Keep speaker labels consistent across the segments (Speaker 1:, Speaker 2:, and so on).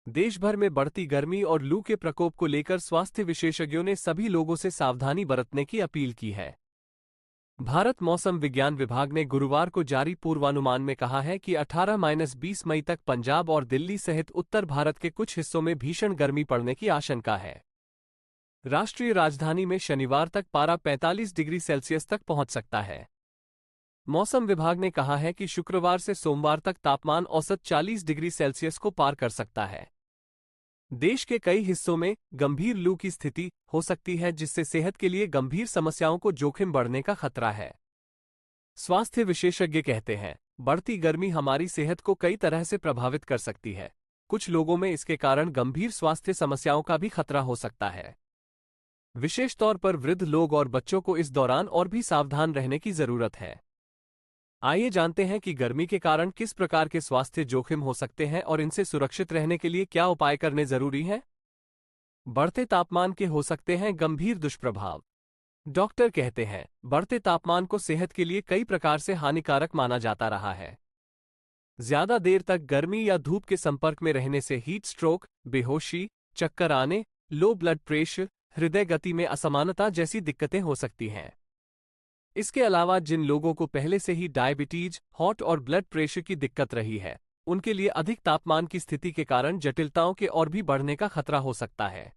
Speaker 1: देश भर में बढ़ती गर्मी और लू के प्रकोप को लेकर स्वास्थ्य विशेषज्ञों ने सभी लोगों से सावधानी बरतने की अपील की है। भारत मौसम विज्ञान विभाग ने गुरुवार को जारी पूर्वानुमान में कहा है कि 18-20 मई तक पंजाब और दिल्ली सहित उत्तर भारत के कुछ हिस्सों में भीषण गर्मी पड़ने की आशंका है। राष्ट्रीय राजधानी में शनिवार तक पारा 45 डिग्री सेल्सियस तक पहुंच सकता है। मौसम विभाग ने कहा है कि शुक्रवार से सोमवार तक तापमान औसत 40 डिग्री सेल्सियस को पार कर सकता है। देश के कई हिस्सों में गंभीर लू की स्थिति हो सकती है, जिससे सेहत के लिए गंभीर समस्याओं को जोखिम बढ़ने का खतरा है। स्वास्थ्य विशेषज्ञ कहते हैं, बढ़ती गर्मी हमारी सेहत को कई तरह से प्रभावित कर सकती है। कुछ लोगों में इसके कारण गंभीर स्वास्थ्य समस्याओं का भी खतरा हो सकता है। विशेष तौर पर वृद्ध लोग और बच्चों को इस दौरान और भी सावधान रहने की जरूरत है। आइए जानते हैं कि गर्मी के कारण किस प्रकार के स्वास्थ्य जोखिम हो सकते हैं और इनसे सुरक्षित रहने के लिए क्या उपाय करने जरूरी हैं। बढ़ते तापमान के हो सकते हैं गंभीर दुष्प्रभाव। डॉक्टर कहते हैं, बढ़ते तापमान को सेहत के लिए कई प्रकार से हानिकारक माना जाता रहा है। ज्यादा देर तक गर्मी या धूप के संपर्क में रहने से हीट स्ट्रोक, बेहोशी, चक्कर आने, लो ब्लड प्रेशर, हृदय गति में असमानता जैसी दिक्कतें हो सकती हैं। इसके अलावा जिन लोगों को पहले से ही डायबिटीज, हार्ट और ब्लड प्रेशर की दिक्कत रही है, उनके लिए अधिक तापमान की स्थिति के कारण जटिलताओं के और भी बढ़ने का खतरा हो सकता है।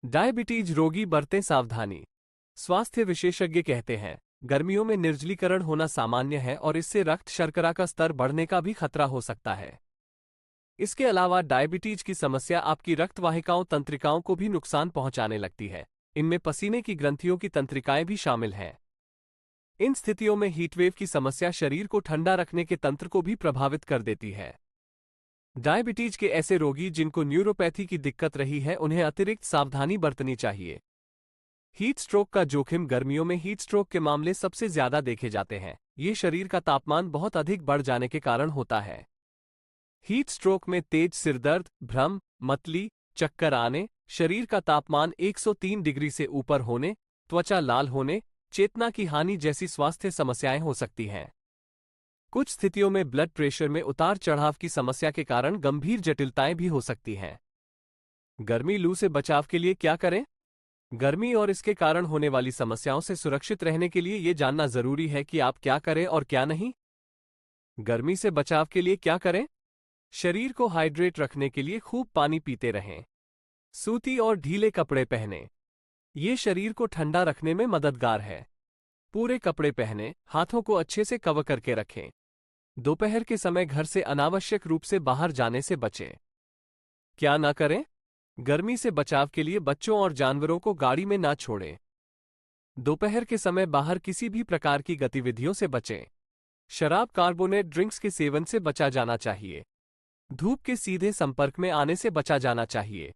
Speaker 1: डायबिटीज रोगी बरतें सावधानी। स्वास्थ्य विशेषज्ञ कहते हैं, गर्मियों में निर्जलीकरण होना सामान्य है और इससे रक्त शर्करा का स्तर बढ़ने का भी खतरा हो सकता है। इसके अलावा डायबिटीज की समस्या आपकी रक्तवाहिकाओं तंत्रिकाओं को भी नुकसान पहुंचाने लगती है। इनमें पसीने की ग्रंथियों की तंत्रिकाएं भी शामिल हैं। इन स्थितियों में हीटवेव की समस्या शरीर को ठंडा रखने के तंत्र को भी प्रभावित कर देती है। डायबिटीज के ऐसे रोगी जिनको न्यूरोपैथी की दिक्कत रही है, उन्हें अतिरिक्त सावधानी बरतनी चाहिए। हीट स्ट्रोक का जोखिम। गर्मियों में हीट स्ट्रोक के मामले सबसे ज्यादा देखे जाते हैं। ये शरीर का तापमान बहुत अधिक बढ़ जाने के कारण होता है। हीट स्ट्रोक में तेज सिरदर्द, भ्रम, मतली, चक्कर आने, शरीर का तापमान 103 डिग्री से ऊपर होने, त्वचा लाल होने, चेतना की हानि जैसी स्वास्थ्य समस्याएं हो सकती हैं। कुछ स्थितियों में ब्लड प्रेशर में उतार चढ़ाव की समस्या के कारण गंभीर जटिलताएं भी हो सकती हैं। गर्मी लू से बचाव के लिए क्या करें? गर्मी और इसके कारण होने वाली समस्याओं से सुरक्षित रहने के लिए ये जानना जरूरी है कि आप क्या करें और क्या नहीं। गर्मी से बचाव के लिए क्या करें? शरीर को हाइड्रेट रखने के लिए खूब पानी पीते रहें। सूती और ढीले कपड़े पहनें। ये शरीर को ठंडा रखने में मददगार है। पूरे कपड़े पहने, हाथों को अच्छे से कवर करके रखें। दोपहर के समय घर से अनावश्यक रूप से बाहर जाने से बचें। क्या ना करें? गर्मी से बचाव के लिए बच्चों और जानवरों को गाड़ी में ना छोड़ें। दोपहर के समय बाहर किसी भी प्रकार की गतिविधियों से बचें। शराब, कार्बोनेट ड्रिंक्स के सेवन से बचा जाना चाहिए। धूप के सीधे संपर्क में आने से बचा जाना चाहिए।